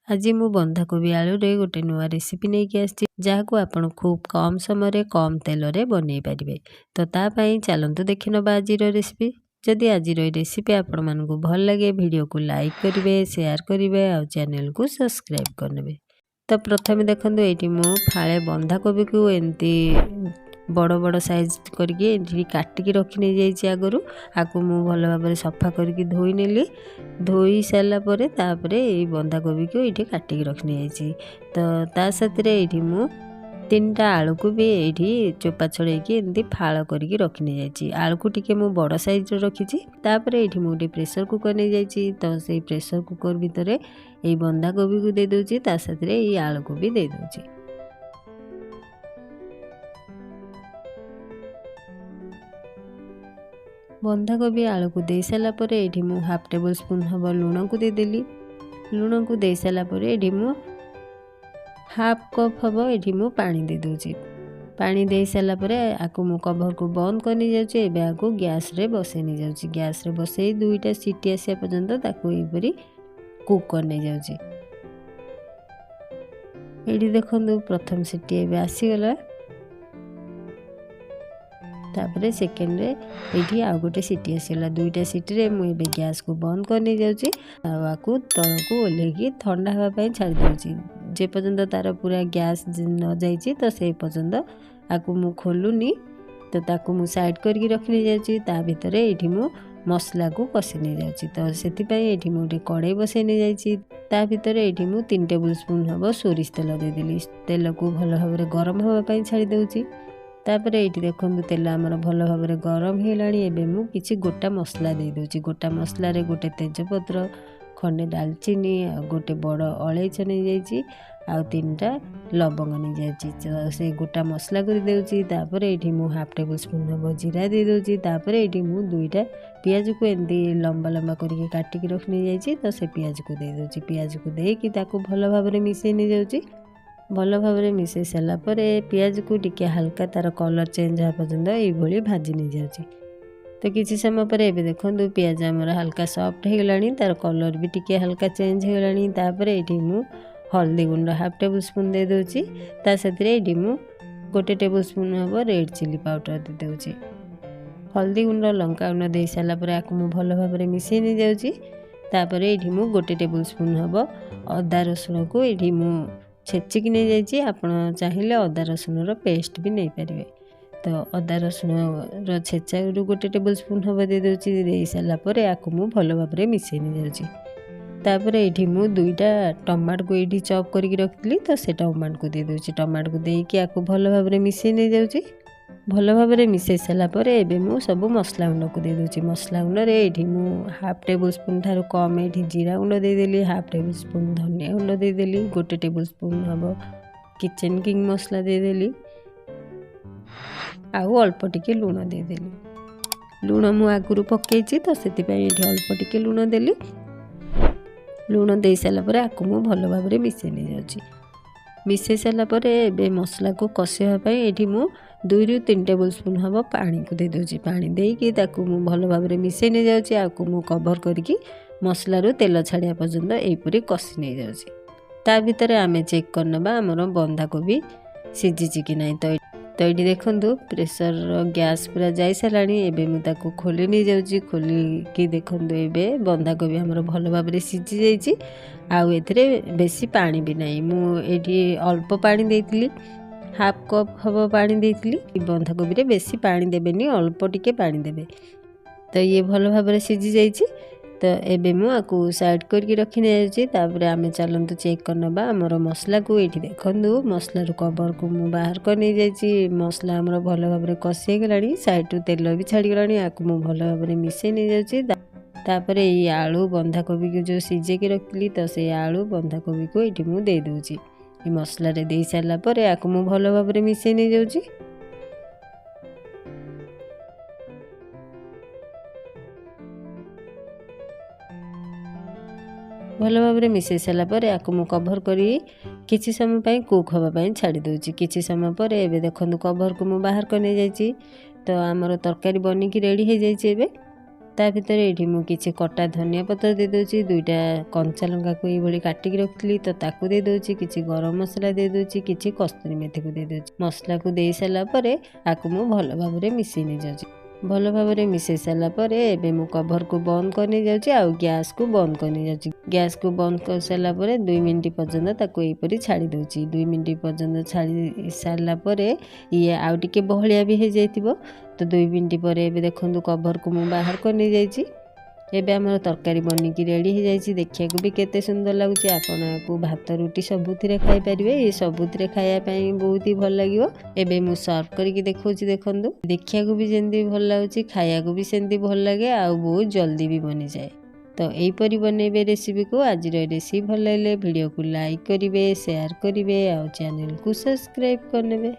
आज मु बंधाकोबी आलू रे गोटे नुआ रेसिपी नहीं कि आसी जहाँ आपण खूब कम समय कम तेल रे बनई पारे। तो तापाई चलतु देखि नबा आज रेसिपी। जदि आज रेसिपी आपण मानकु भल लगे वीडियो को लाइक करेंगे, शेयर करेंगे और चैनल को सब्सक्राइब करने। तो प्रथम देखो ये मु फाळे बंधाकोबी को एमती बड़ बड़ साइज करके काटिकी रखी नहीं जाइए। आगु आपको मु भल भाव सफा करके धोई नेली। धोई सारापर तापरे बंधाकोबी को ये काटिकी रखी नहीं जाइए। तो ता साथ ये मु 3टा आलू को भी ये चोपा छड़ेकी एमती फाड़ करके रखी नहीं जाइए। आलू को टिके मु बड़ साइज रखी। तापर ये मुझे प्रेसर कुकर नहीं जाइए। तो से प्रेसर कुकर भितर ये बंधाकोबी को दे दूची, ता साथ ये आलू को भी दे दूची। बंधाकोबी आलू को दे सारापर ये मु हाफ टेबल स्पून हम लुण को देदेली। लुण को दे सारापर ये मु हाफ कप हम ये मु पानी दे दूची। पानी दे सारापर आपको मु कभर को बंद करनी जाऊँगी। एबे आपको गैस रे बसई नहीं जाऊँगी। गैस रे बसई 2टा सीटी आसा पर्यंत ताको एपरी कुक करने जाऊँगी। ये देखो प्रथम सीटी एबे आसीगला। तापरे सेकेंड रे ये आउ गोटे सीटी आसगला। 2टा सीटी रे मुझे गैस को बंद करने जाऊँगी। आपको तल को ओल्हेकी ठंडा हाँवाई छाड़ी दूँगी। जे पर्यंत तार पूरा गैस न जाइए तो से पर्यंत आपको मु खोलुनी। तो ताकू मु साइड करके रखी जाऊँगी। ता भितर ये मु मसला को कषि नहीं जाऊँगी। तो से मुझे कड़े बसई नहीं जाइए। ता भितर ये मु 3 टेबल स्पून हम सोरिष तेल देदेली। तेल को भल भाव गरम हाँवाई छाड़ी दूँगी। तापर ये देखो तेल आमर भल भाव गरम होगा। मु किसी गोटा मसला दे दूची। गोटा मसला रे गोटे तेजपत्र, खंडे दालचीनी, गोटे बड़ अलैच नहीं जाइए, आउ 3टा लवंग नहीं जाइए। तो से गोटा मसला कर देउची। तापर ये मु हाफ टेबल स्पून हम जीरा दे दूची। तापर ये मु 2टा पियाज को एमती लंबा लंबा करके काटिकी रखी जाइए। तो से पियाज को दे दूची। पियाज को देकी ताको भल भाव मिसई नहीं जाऊँगी। भल भाव मिसई सारापर पियाज को टिके हल्का तार कलर चेंज हाँ पर्यंत ये भाजी नहीं जाऊँगी। तो किसी समय पर ये देखो पियाज आमर हल्का सॉफ्ट हो गलानी, तार कलर भी टिके हल्का चेंज हो गलानी। तापर ये मु हल्दी गुंड हाफ टेबल स्पून दे दूची। ता साथ ये मु गोटे टेबल स्पून हम रेड चिली पाउडर दे दूची। हल्दी गुंड लंका गुंड दे सारापर आपको मु भल भाव मिसई नहीं जाऊँगी। तापर ये मु गोटे टेबल स्पून हम अदा रसुण को ये मु छेचिकी नहीं जाइए। आपण चाहिए अदा रसुण पेस्ट भी नहीं पारे। तो अदा रसुण छेचा गोटे टेबल स्पून हम दे दूची। दे सारापर आपको मु भल भाव मिसई नहीं जाऊँगी। तापर ये मु 2टा टमाटो को ये चॉप करके रखी। तो से टमाटो को दे दूची। टमाटो को देकी आपको भल भाव मिसई नहीं जाऊँगी। भल भाव मिसई सारापर एबे मु सब मसला गुंड को दे दूची। मसला गुंड रे ये मु हाफ टेबल स्पून ठारू कम ये जीरा गुंड देदेली, हाफ टेबल स्पून धनिया गुंड देदेली, गोटे टेबल स्पून हम किचन किंग मसला देदेली, आउ अल्प टिके लुण देदेली। लुण मु आगुरु पकेइछि तो से अल्प टिके लुण देली। लुण दे सारापर आपको मु भल भाव मिसई नहीं जाऊँगी। मिसई सारापर ए मसला को कषापी ये मु 2 ରୁ 3 टेबल स्पून हम पानी को दे दूची। पानी देकी ताकू मु भल भाव मिसई नहीं जाऊँगी। आपको मु कभर करके मसला रू तेल छाड़ा पर्यंत यहीपरी कषि नहीं जाऊँगी। ता भितर आमे चेक करनबा आमर बंधाकोबी सिझी कि नहीं। तो ये देखो प्रेसर गैस पूरा जाई साराणी। एबे मु ताकू खोली नहीं जाऊँगी। खोलिकी देखो एबे बंधाकोबी हमर भल भाव सिझी जाइए। आउ एथिरे बेसी पानी भी नहीं। मु एठी अल्प पानी देइतिली, हाफ कप हम पानी देइतिली। बंधाकोबी रे बेसी पानी देबेनी, अल्प टिके पानी देबे। तो ये भल भाव सिझी जाइए। तो एबे मु आपको साइड करके रखी नहीं जाऊँगी। तापर आमे चलतु चेक करनबा आमर मसला को। ये देखो मसला रू कवर को मु बाहर कर नहीं जाइए। मसला आमर भल भाव कषि गलानी, साइड रू तेल भी छाड़ी गलानी। आपको मु भल भाव मिसई नहीं जाऊँगी। तापर ये आलू बंधाकोबी को जो सिझेकी रखी, तो से आलू बंधाकोबी को ये मु दे दूची। ये मसला रे दे सारापर आपको मु भल भाव मिसई नहीं जाऊँगी। भल भाव मिसई सारापर आपको मु कभर करी किसी समय कुक हाँवाई छाड़ी दूची। किसी समय पर एबे देखो कभर को मु बाहर कर नहीं जाइए। तो आमर तरकारी बनिकी रेडी हो जाइए। ता भितर ये मुझे कटा धनिया पत्र दे दूची, 2टा कंचा लंका को ये काटिक रखी तो ताकू दे दूची, किसी गरम मसला दे दूची, किसी कस्तूरी मेथी को दे दूची। मसला को दे सारा पर आपको मु भल भाव में मिसई नहीं जाऊँगी। भल भाव में मिसई सारापर एबे मु कभर को बंद करनी जाऊँगी आउ गैस को बंद करनी जाऊँगी। गैस को बंद कर सारापर 2 मिनट पर्यंत ताको एपरी छाड़ी दूची। 2 मिनट पर्यंत छाड़ी सारापर ये आउ टिके बहलिया भी हो जाइतिबो। तो 2 मिनट पर एबे देखंतु कभर को मु बाहर करनी जाइछि। एबे हमर तरकारी बनिकी रेडी हो जाइछि। देखिया को भी केते सुंदर लागुछि। आपण को भात रुटी सबुथिरे खाई परिबे। ये सबुथिरे खाया पई बहुत ही भल लागिवो। एबे मु सर्व करके देखौछि। देखंतु देखिया को भी जेंदी भल लागुछि, खाया को भी सेंदी भल लागे आ बहुत जल्दी भी बनि जाए। तो यहीपरी बनइबे रेसिपी को। आज रेसिपी भल लागले वीडियो को लाइक करिवे, शेयर करिवे और चैनल को सब्सक्राइब करनेबे।